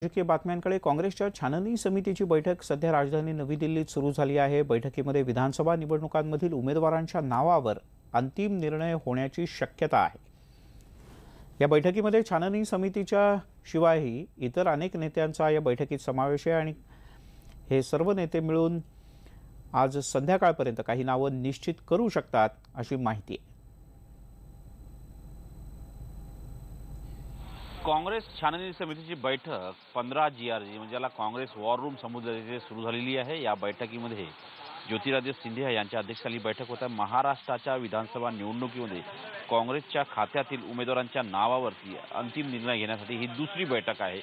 राजकीय बातम्यांकडे काँग्रेसच्या छाननी समितीची बैठक सध्या राजधानी नवी दिल्लीत सुरू झाली आहे। बैठकीमध्ये विधानसभा निवडणुकांमधील उमेदवारांच्या नावावर अंतिम निर्णय होण्याची शक्यता आहे। या बैठकीमध्ये छाननी समितीच्या शिवायही इतर अनेक नेत्यांचा या बैठकीत समावेश आहे आणि हे सर्व नेते मिळून आज संध्याकाळपर्यंत काही नावे निश्चित करू शकतात अशी माहिती आहे। काँग्रेस छाननी समितीची बैठक 15 GRG म्हणजे ज्याला काँग्रेस वॉर रूम समुद्रात सुरू झालेली आहे। या बैठकीमध्ये ज्योतिरादित्य सिंधिया यांच्या अध्यक्षतेखाली बैठक होत आहे। महाराष्ट्राच्या विधानसभा निवडणुकीमध्ये काँग्रेसच्या खात्यातील उमेदवारांच्या नावावरती अंतिम निर्णय घेण्यासाठी ही दुसरी बैठक आहे।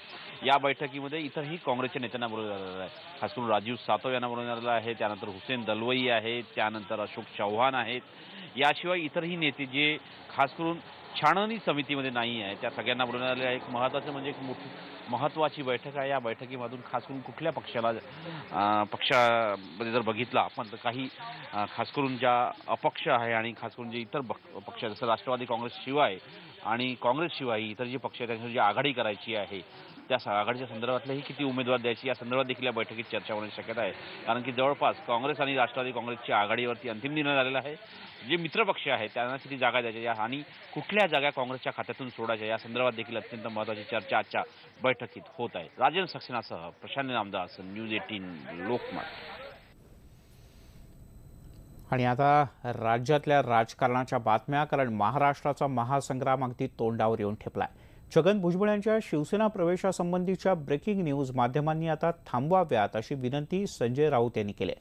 या बैठकीमध्ये इतरही काँग्रेसच्या नेत्यांना बोलवलं आहे। खास करून राजीव सातव यांना बोलवलं आहे, त्यानंतर हुसेन दलवाई आहेत, त्यानंतर अशोक चव्हाण आहेत। याशिवाय इतरही नेते जे खास करून छाननी समितीमध्ये नाही आहे त्या सगळ्यांना बोलवण्यात आले आहे। एक महत्त्वाचं म्हणजे एक मोठी महत्त्वाची बैठक आहे। या बैठकीमधून खास करून कुठल्या पक्षामध्ये जर बघितलं आपण तर काही खास करून ज्या अपक्ष आहे आणि खास करून जे इतर पक्ष जसं राष्ट्रवादी काँग्रेस शिवाय आणि काँग्रेस शिवाय इतर जे पक्ष आहेत त्यांची जी आघाडी करायची आहे त्या आघाडीच्या संदर्भातलेही किती उमेदवार द्यायची या संदर्भात देखील या बैठकीत चर्चा होण्याची शक्यता आहे। कारण की जवळपास काँग्रेस आणि राष्ट्रवादी काँग्रेसच्या आघाडीवरती अंतिम निर्णय झालेला आहे। जे मित्रपक्ष आहेत त्यांना किती जागा द्यायच्या आणि कुठल्या जागा काँग्रेसच्या खात्यातून सोडायच्या या संदर्भात देखील अत्यंत महत्त्वाची चर्चा आजच्या बैठकीत होत आहे। राजेंद्र सक्सेनासह प्रशांत नामदास, न्यूज 18 लोकमत। आणि आता राज्यातल्या राजकारणाच्या बातम्या, कारण महाराष्ट्राचा महासंग्राम अगदी तोंडावर येऊन ठेपलाय। छगन भुजबळ यांच्या शिवसेना प्रवेशासंबंधीच्या ब्रेकिंग न्यूज माध्यमांनी आता थांबवाव्यात अशी विनंती संजय राऊत यांनी केली।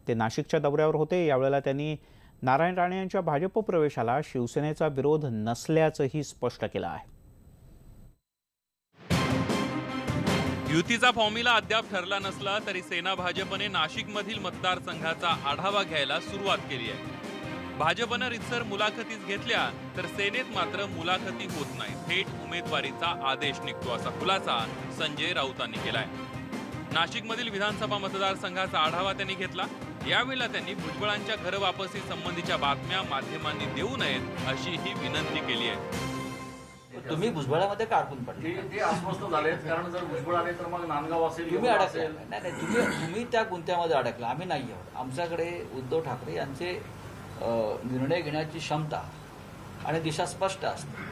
ते नाशिकच्या दौऱ्यावर होते। यावेळेला त्यांनी नारायण राणे यांच्या भाजप प्रवेशाला शिवसेनेचा विरोध नसल्याचंही स्पष्ट केलं आहे। युतीचा फॉर्म्युला अद्याप ठरला नसला तरी सेना भाजपने नाशिकमधील मतदारसंघाचा आढावा घ्यायला सुरुवात केली आहे। भाजपने रितसर मुलाखतीच घेतल्या तर सेनेत मात्र मुलाखती होत नाही, थेट उमेदवारीचा आदेश निघतो असा खुलासा संजय राऊतांनी केलाय। नाशिकमधील विधानसभा मतदारसंघाचा आढावा त्यांनी घेतला। यावेळेला त्यांनी भुजबळांच्या घर वापसी संबंधीच्या बातम्या माध्यमांनी देऊ नयेत अशी ही विनंती केली आहे। तुम्ही भुजबळामध्ये का अडकून पडले? ते अस्वस्थ झाले, कारण जर भुजबळ आले तर मग नांदगाव असेल, तुम्ही अडकले नाही, तुम्ही त्या गुंत्यामध्ये अडकला, आम्ही नाही आहोत। आमच्याकडे उद्धव ठाकरे यांचे निर्णय घेण्याची क्षमता आणि दिशा स्पष्ट असते।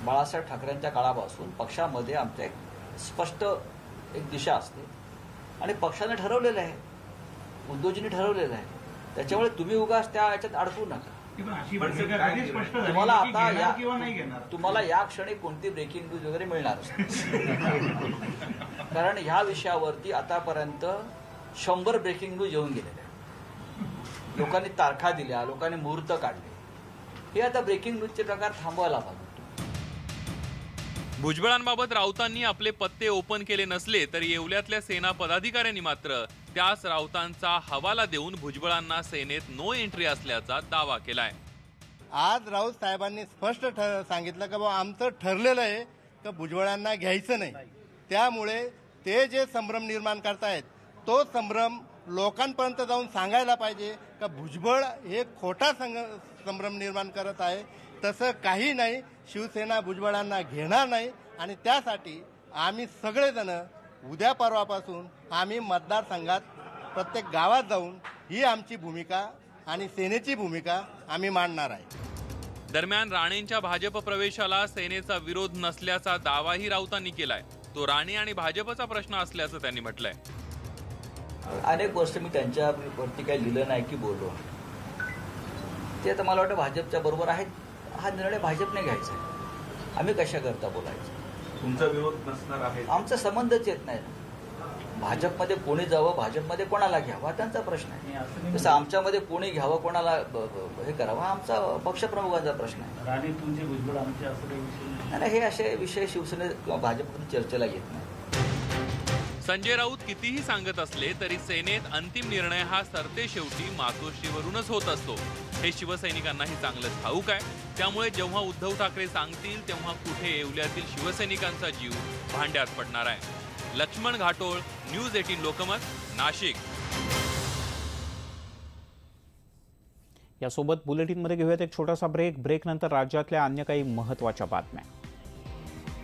बाळासाहेब ठाकरेंच्या काळापासून पक्षामध्ये आमच्या एक स्पष्ट एक दिशा असते आणि पक्षाने ठरवलेलं आहे, उद्धवजींनी ठरवलेलं आहे। त्याच्यामुळे तुम्ही उगाच त्या याच्यात अडकू नका। तुम्हाला आता तुम्हाला या क्षणी कोणती ब्रेकिंग न्यूज वगैरे मिळणार कारण ह्या विषयावरती आतापर्यंत 100 ब्रेकिंग न्यूज येऊन गेलेल्या, लोकांनी तारखा दिल्या, लोकांनी मुहूर्त काढले। हे आता ब्रेकिंग न्यूजचे प्रकार थांबवायला पाहिजे। भुजबळांबाबत राऊतांनी आपले पत्ते ओपन केले नसले तरी येवल्यातल्या सेना पदाधिकाऱ्यांनी मात्र त्याच राऊतांचा हवाला देऊन भुजबळांना सेनेत नो एंट्री असल्याचा दावा केलाय। आज राऊत साहेबांनी स्पष्ट सांगितलं की बाबा आमचं ठरलेलं आहे की भुजबळांना घ्यायचं नाही। त्यामुळे ते जे संभ्रम निर्माण करतायत तो संभ्रम लोकांपर्यंत जाऊन सांगायला पाहिजे की भुजबळ हे खोटा संभ्रम निर्माण करत आहे। तसं काही नाही, शिवसेना भुजबळांना घेणार नाही आणि त्यासाठी आम्ही सगळेजण उद्या परवापासून आम्ही मतदारसंघात प्रत्येक गावात जाऊन ही आमची भूमिका आणि सेनेची भूमिका आम्ही मांडणार आहे। दरम्यान राणेंच्या भाजप प्रवेशाला सेनेचा विरोध नसल्याचा दावाही राऊतांनी केलाय। तो राणे आणि भाजपचा प्रश्न असल्याचं त्यांनी म्हटलंय। अनेक वर्ष मी त्यांच्यावरती काही लिहिलं नाही की बोललो, ते आता मला वाटतं भाजपच्या बरोबर आहेत। हा निर्णय भाजपने घ्यायचा आहे, आम्ही कशा करता बोलायचं? तुमचा विरोध नसणार आहे, आमचा संबंधच येत नाही ना। भाजपमध्ये कोणी जावं, भाजपमध्ये कोणाला घ्यावं हा त्यांचा प्रश्न आहे। तसं आमच्यामध्ये कोणी घ्यावं, कोणाला हे करावं हा आमचा पक्षप्रमुखांचा प्रश्न आहे। राणे तुमचे भुजबळ आमचे असं काही विषय नाही, हे असे विषय शिवसेने किंवा भाजपमध्ये चर्चेला येत नाही। संजय राऊत कितीही सांगत असले तरी सेनेत अंतिम निर्णय हा सरतेशेवटी मातोश्रीवरूनच होत असतो, हे शिवसैनिकांनाही चांगलंच ठाऊक आहे। त्यामुळे जेव्हा उद्धव ठाकरे सांगतील तेव्हा कुठे येवल्यातील शिवसैनिकांचा जीव भांड्यात पडणार आहे। लक्ष्मण घाटोळ, न्यूज 18 लोकमत, नाशिक। यासोबत बुलेटिनमध्ये घेऊयात एक छोटासा ब्रेक। ब्रेकनंतर राज्यातल्या अन्य काही महत्त्वाच्या बातम्या।